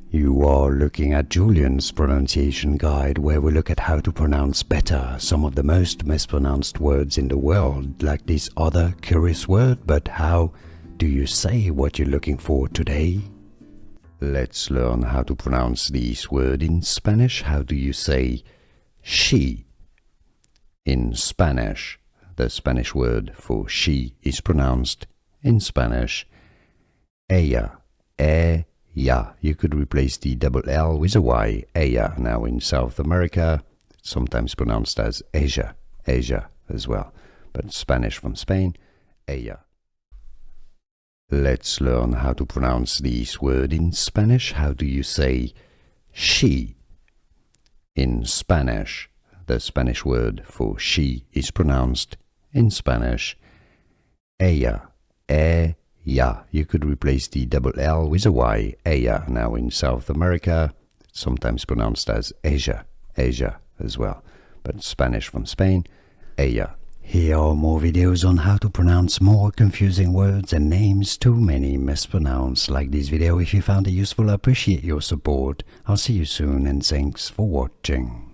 You are looking at Julian's pronunciation guide, where we look at how to pronounce better some of the most mispronounced words in the world, like this other curious word. But how do you say what you're looking for today? Let's learn how to pronounce this word in Spanish. How do you say she? In Spanish, the Spanish word for she is pronounced in Spanish ella, ella. You could replace the double L with a Y, ella. Now in South America, it's sometimes pronounced as ella, ella as well. But Spanish from Spain, ella. Let's learn how to pronounce this word in Spanish. How do you say she? In Spanish, the Spanish word for she is pronounced in Spanish ella, ella. You could replace the double L with a Y, ella. Now in South America, it's sometimes pronounced as ella, ella as well. But Spanish from Spain, ella. Here are more videos on how to pronounce more confusing words and names too many mispronounced. Like this video if you found it useful. I appreciate your support. I'll see you soon and thanks for watching.